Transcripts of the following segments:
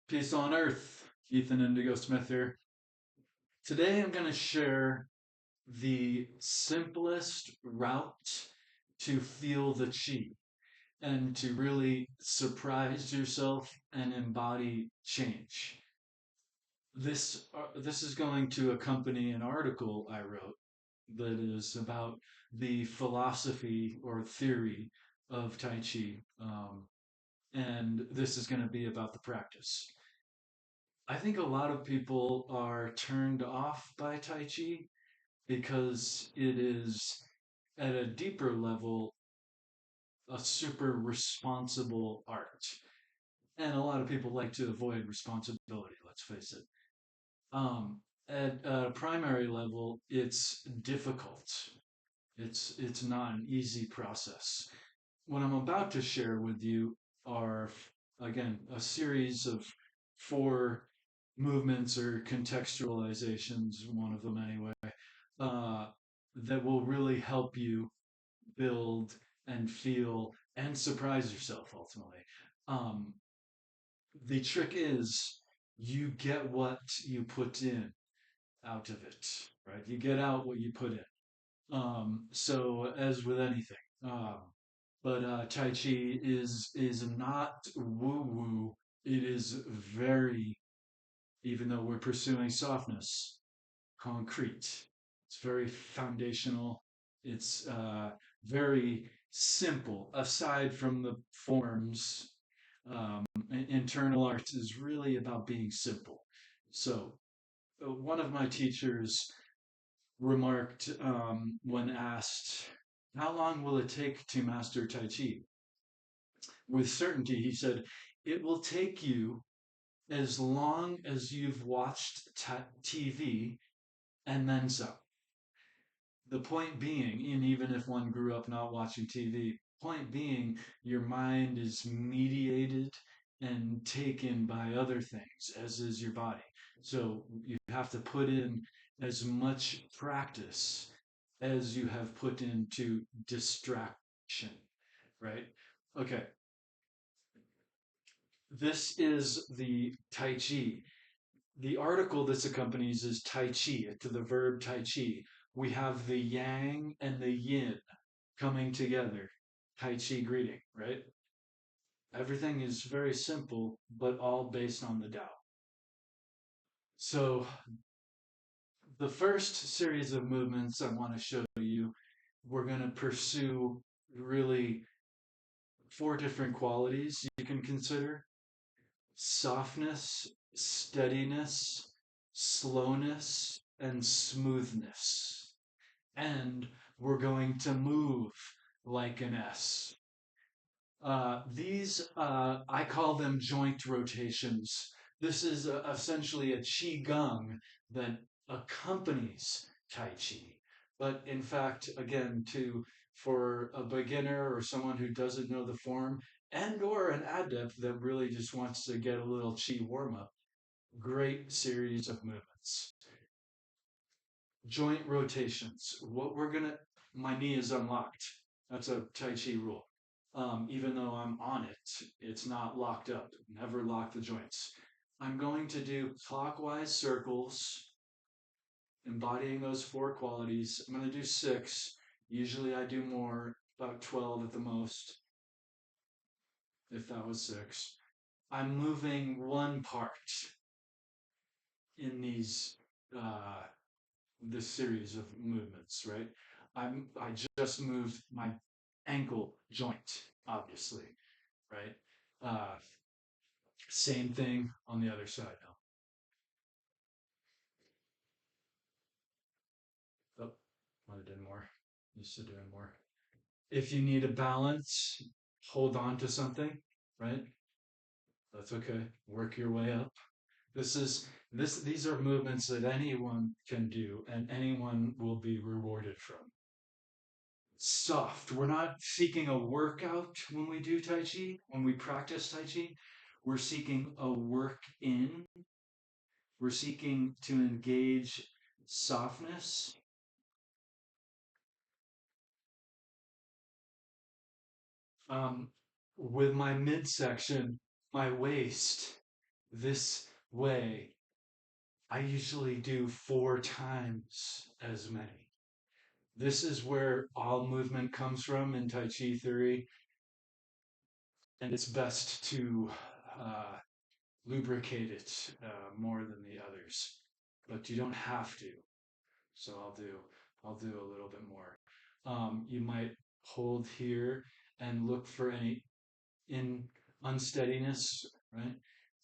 Peace on Earth. Ethan Indigo Smith here. Today I'm going to share the simplest route to feel the chi and to really surprise yourself and embody change. This is going to accompany an article I wrote that is about the philosophy or theory of Tai Chi, and this is going to be about the practice. I think a lot of people are turned off by Tai Chi because it is, at a deeper level, a super responsible art. And a lot of people like to avoid responsibility, let's face it. Um, at a primary level, it's difficult. It's not an easy process. What I'm about to share with you are, again, a series of four movements or contextualizations, one of them anyway, uh, that will really help you build and feel and surprise yourself ultimately. Um, the trick is you get what you put in out of it, right? You get out what you put in. So as with anything, but Tai Chi is not woo woo. It is very, even though we're pursuing softness, concrete. It's very foundational. It's very simple. Aside from the forms, internal art is really about being simple. So one of my teachers remarked when asked, "How long will it take to master Tai Chi?" With certainty, he said, "It will take you as long as you've watched TV and then some." The point being, and even if one grew up not watching TV, point being, your mind is mediated and taken by other things, as is your body. So you have to put in as much practice as you have put into distraction, right? Okay, this is the Tai Chi. The article this accompanies is Tai Chi, to the verb Tai Chi. We have the yang and the yin coming together. Tai Chi greeting, right? Everything is very simple, but all based on the Tao. So, the first series of movements I want to show you, we're going to pursue really four different qualities you can consider: softness, steadiness, slowness, and smoothness. And we're going to move like an S. I call them joint rotations. This is essentially a Qi Gong that accompanies Tai Chi. But in fact, again, for a beginner or someone who doesn't know the form, and or an adept that really just wants to get a little Qi warm up, great series of movements. Joint rotations. My knee is unlocked. That's a Tai Chi rule. Even though I'm on it, it's not locked up. Never lock the joints. I'm going to do clockwise circles, embodying those four qualities. I'm going to do six. Usually I do more, about 12 at the most, if that was six. I'm moving one part in uh, this series of movements, right? I just moved my ankle joint, obviously, right? Uh, Same thing on the other side now. Oh, might have done more. Used to doing more. If you need a balance, hold on to something, right? That's okay. Work your way up. This is this These are movements that anyone can do and anyone will be rewarded from. Soft. We're not seeking a workout when we do Tai Chi, when we practice Tai Chi. We're seeking a work in. We're seeking to engage softness. Um, with my midsection, my waist, this way, I usually do 4 times as many. This is where all movement comes from in Tai Chi theory, and it's best to uh, lubricate it more than the others, but you don't have to. So I'll do a little bit more. You might hold here and look for any in unsteadiness, right?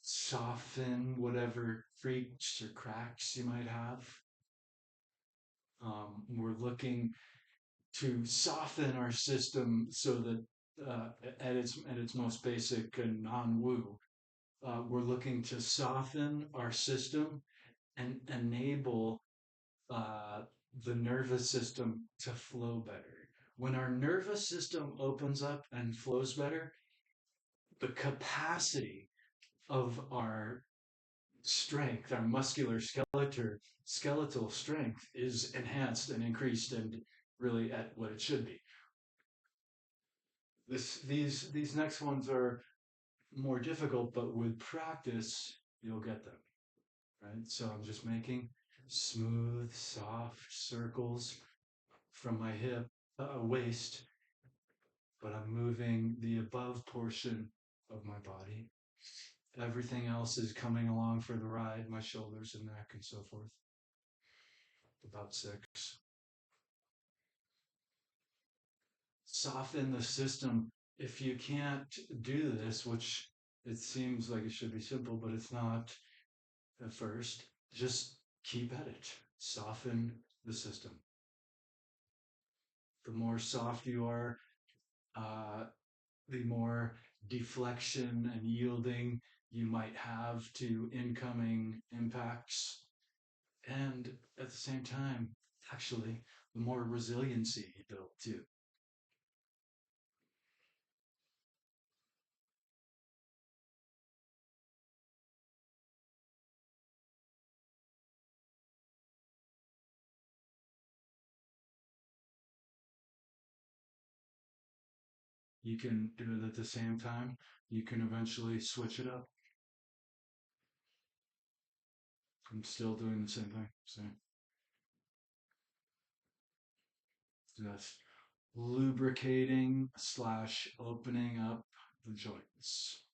Soften whatever creaks or cracks you might have. We're looking to soften our system so that at its most basic and non-woo, we're looking to soften our system and enable uh, the nervous system to flow better. When our nervous system opens up and flows better, the capacity of our strength, our muscular skeletal strength is enhanced and increased and really at what it should be. These next ones are more difficult, but with practice, you'll get them, right? So I'm just making smooth, soft circles from my hip, waist, but I'm moving the above portion of my body. Everything else is coming along for the ride, my shoulders and neck and so forth. About 6. Soften the system. If you can't do this, which it seems like it should be simple, but it's not at first, just keep at it. Soften the system. The more soft you are, uh, the more deflection and yielding you might have to incoming impacts. And at the same time, actually, the more resiliency you build too. You can do it at the same time. You can eventually switch it up. I'm still doing the same thing. So just lubricating slash opening up the joints.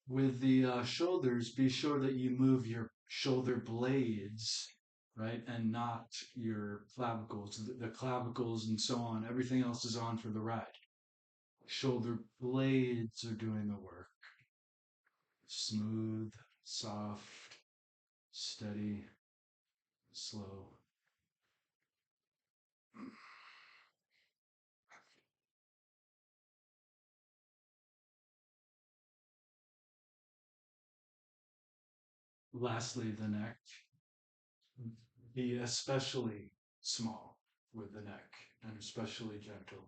With the shoulders, be sure that you move your shoulder blades, right, and not your clavicles. The clavicles and so on, everything else is on for the ride. Shoulder blades are doing the work. Smooth, soft, steady, slow. Lastly, the neck. Be especially small with the neck and especially gentle.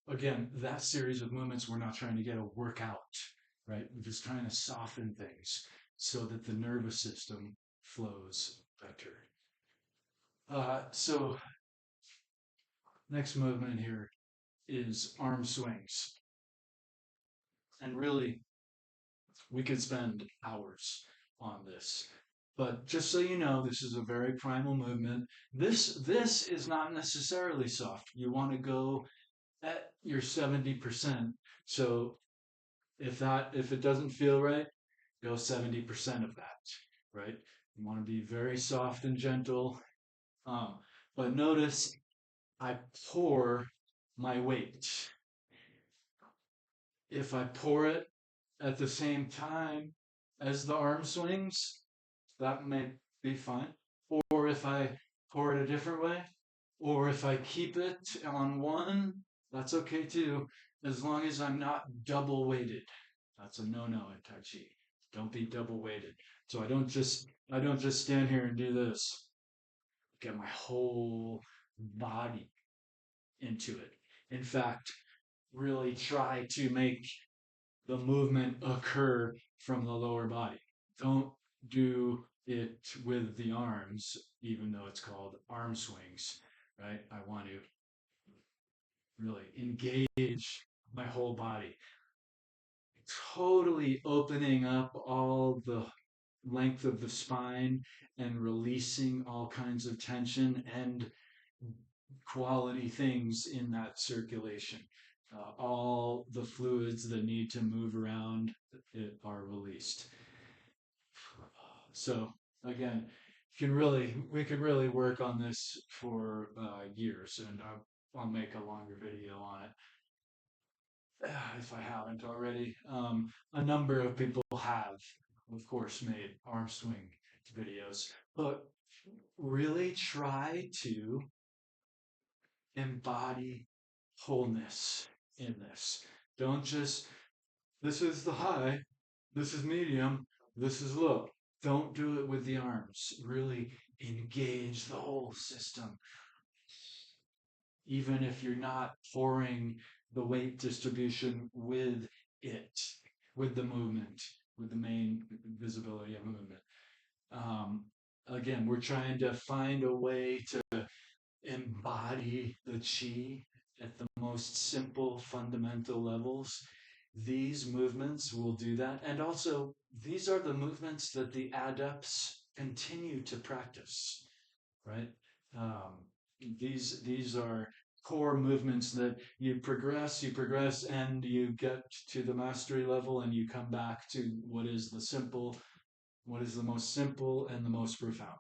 Again, that series of movements, we're not trying to get a workout, right? We're just trying to soften things so that the nervous system flows better. So next movement here is arm swings. And really, we could spend hours on this. But just so you know, this is a very primal movement. This is not necessarily soft. You want to go at your 70%. So if it doesn't feel right, go 70% of that, right? You want to be very soft and gentle. Um, but notice I pour my weight. If I pour it at the same time as the arm swings, that may be fine. Or if I pour it a different way, or if I keep it on one, that's okay too, as long as I'm not double weighted. That's a no-no in Tai Chi. Don't be double weighted. So I don't just stand here and do this. Get my whole body into it. In fact, really try to make the movement occur from the lower body. Don't do it with the arms, even though it's called arm swings, right? I want to really engage my whole body, totally opening up all the length of the spine and releasing all kinds of tension and quality things in that circulation. All the fluids that need to move around it are released. So again, we could really work on this for years, and I'll make a longer video on it if I haven't already. A number of people have, of course, made arm swing videos, but really try to embody wholeness in this. Don't just, this is the high, this is medium, this is low. Don't do it with the arms. Really engage the whole system, even if you're not pouring the weight distribution with it, with the movement, with the main visibility of movement. Um, Again, we're trying to find a way to embody the chi at the most simple fundamental levels. These movements will do that. And also, these are the movements that the adepts continue to practice, right? Um, these are core movements that you progress, and you get to the mastery level, and you come back to what is the most simple and the most profound.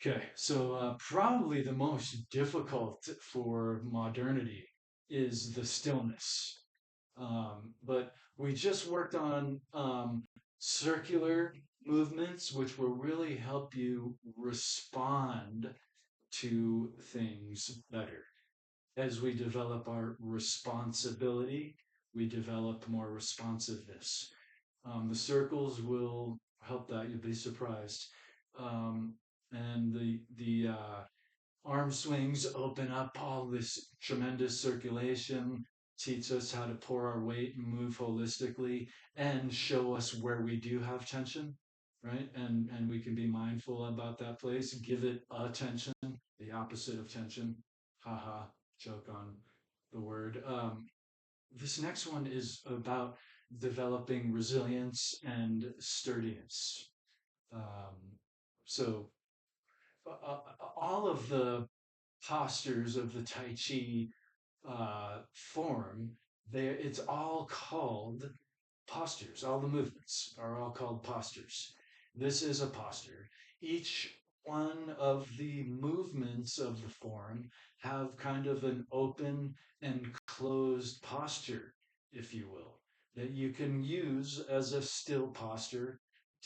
Okay, so probably the most difficult for modernity is the stillness. But we just worked on circular movements, which will really help you respond to things better. As we develop our responsibility, we develop more responsiveness. The circles will help that. You'll be surprised. Um, and the arm swings open up all this tremendous circulation, teach us how to pour our weight and move holistically, and show us where we do have tension, right? And we can be mindful about that place, give it attention, the opposite of tension. Haha, joke on the word. This next one is about developing resilience and sturdiness. Um, so all of the postures of the Tai Chi form, there it's all called postures. All the movements are all called postures. This is a posture. Each one of the movements of the form have kind of an open and closed posture, if you will, that you can use as a still posture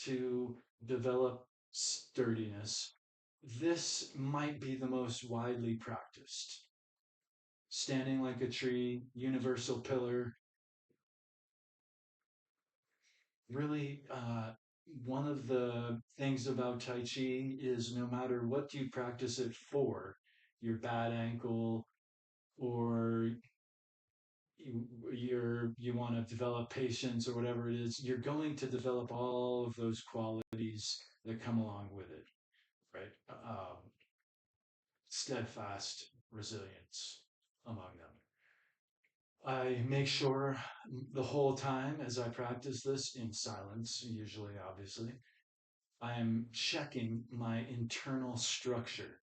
to develop sturdiness. This might be the most widely practiced. Standing like a tree, universal pillar, really one of the things about Tai Chi is no matter what you practice it for, your bad ankle or you want to develop patience or whatever it is, you're going to develop all of those qualities that come along with it, right? Steadfast resilience among them. I make sure the whole time as I practice this in silence, usually, obviously, I am checking my internal structure.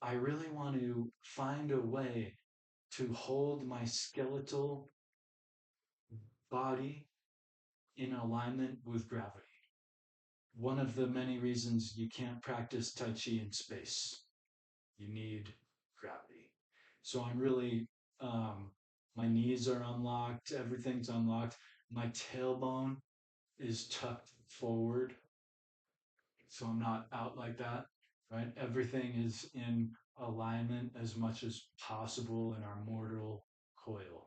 I really want to find a way to hold my skeletal body in alignment with gravity. One of the many reasons you can't practice Tai Chi in space. You need gravity. So I'm really, my knees are unlocked, everything's unlocked. My tailbone is tucked forward, so I'm not out like that, right? Everything is in alignment as much as possible in our mortal coil.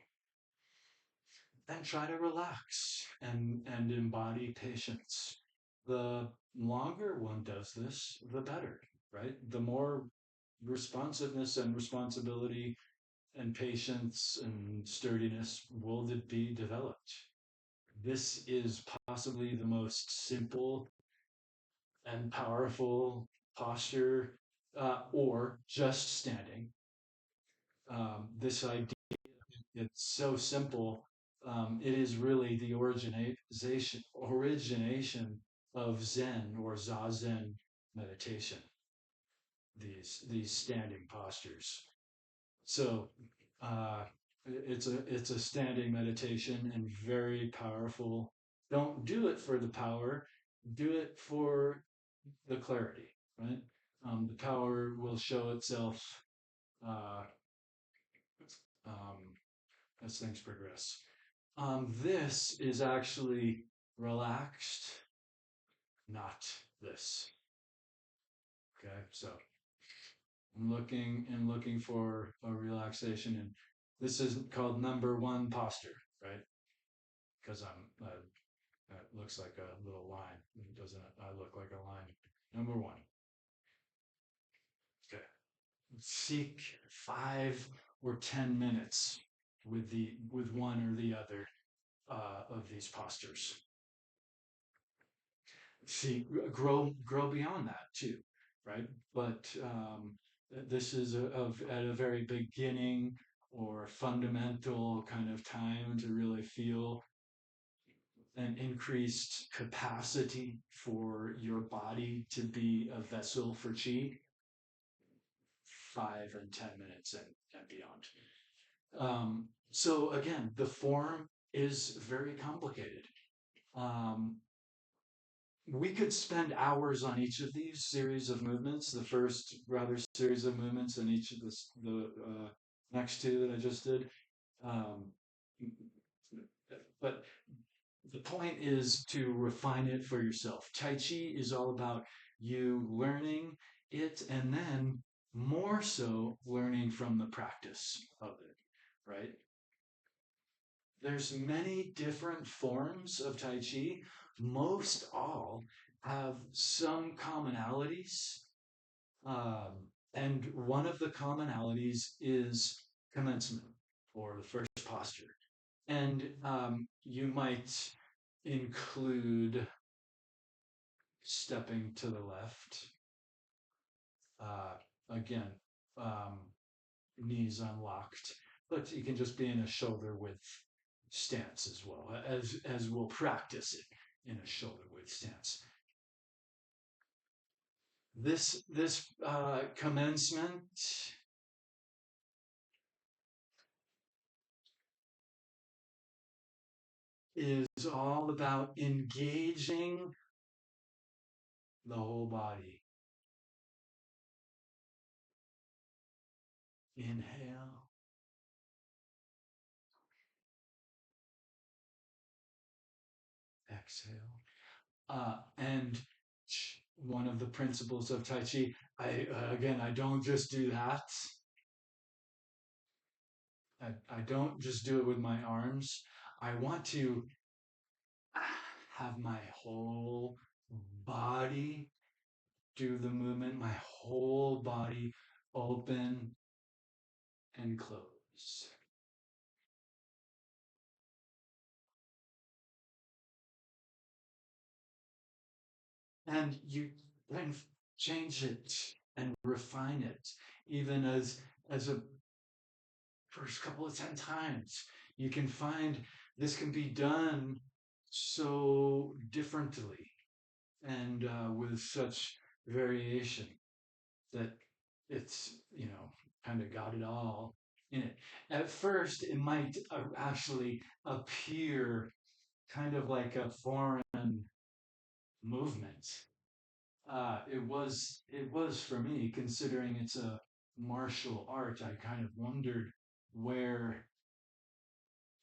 Then try to relax and embody patience. The longer one does this, the better, right? The more responsiveness and responsibility and patience and sturdiness will be developed. This is possibly the most simple and powerful posture, or just standing. This idea, it's so simple. It is really the origination of Zen or Zazen meditation. These standing postures. So uh, it's a standing meditation and very powerful. Don't do it for the power. Do it for the clarity, right? The power will show itself uh, um, as things progress. This is actually relaxed, not this. Okay, so I'm looking for a relaxation, and this is called number one posture, right? Because it looks like a little line. It doesn't I look like a line? Number one. Okay. Seek 5 or 10 minutes with one or the other of these postures. See, grow beyond that too, right? But this is at a very beginning or fundamental kind of time to really feel an increased capacity for your body to be a vessel for chi, 5 and 10 minutes and beyond. So again, the form is very complicated. Um, we could spend hours on each of these series of movements. The first rather series of movements and each of the next two that I just did. Um, but the point is to refine it for yourself. Tai Chi is all about you learning it and then more so learning from the practice of it, right? There's many different forms of Tai Chi. Most all have some commonalities. And one of the commonalities is commencement or the first posture. And you might include stepping to the left. Uh, again, um, knees unlocked, but you can just be in a shoulder width stance as well, as we'll practice it in a shoulder width stance. This commencement is all about engaging the whole body. Inhale, exhale. And one of the principles of Tai Chi, I don't just do that. I don't just do it with my arms. I want to have my whole body do the movement, my whole body open and close. And you then change it and refine it, even as a first couple of 10 times. You can find this can be done so differently and with such variation that it's kind of got it all in it. At first, it might actually appear kind of like a foreign movement. It was for me, considering it's a martial art. I kind of wondered where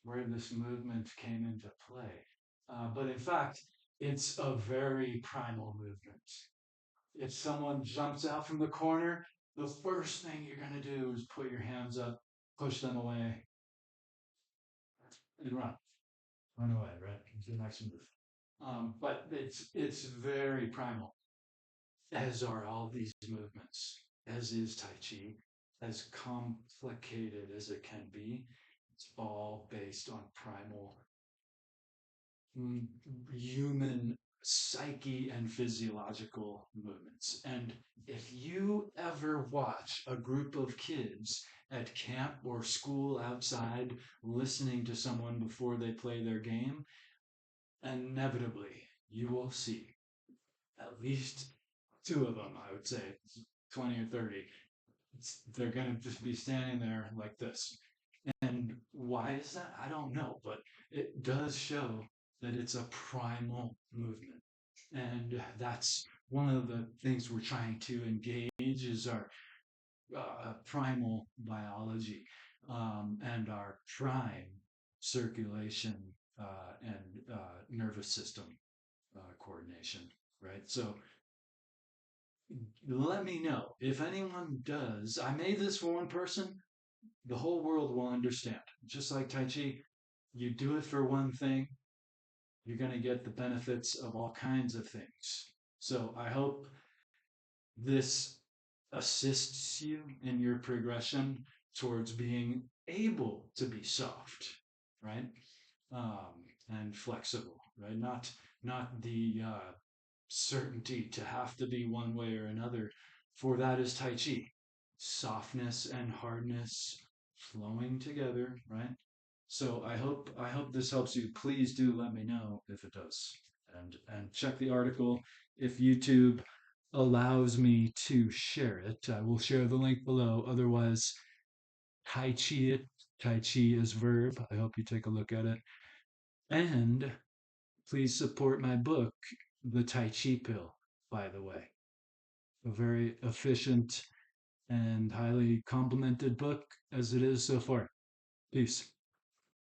where this movement came into play. But in fact, it's a very primal movement. If someone jumps out from the corner, the first thing you're going to do is put your hands up, push them away, and run. Run away, right? It's the next move. But it's very primal, as are all these movements, as is Tai Chi. as complicated as it can be, it's all based on primal mm, human psyche and physiological movements. And if you ever watch a group of kids at camp or school outside listening to someone before they play their game, inevitably you will see at least two of them, I would say, 20 or 30. They're going to just be standing there like this. And why is that? I don't know, but it does show that it's a primal movement. And that's one of the things we're trying to engage is our primal biology and our prime circulation and nervous system coordination, right? So let me know if anyone does. I made this for one person, the whole world will understand. Just like Tai Chi, you do it for one thing, you're going to get the benefits of all kinds of things. So I hope this assists you in your progression towards being able to be soft, right? And flexible, right? Not the certainty to have to be one way or another. For that is Tai Chi, softness and hardness flowing together, right? So I hope this helps you. Please do let me know if it does, and check the article if YouTube allows me to share it. I will share the link below. Otherwise, Tai Chi it. Tai Chi is verb. I hope you take a look at it. And please support my book, The Tai Chi Pill, by the way. A very efficient and highly complimented book as it is so far. Peace.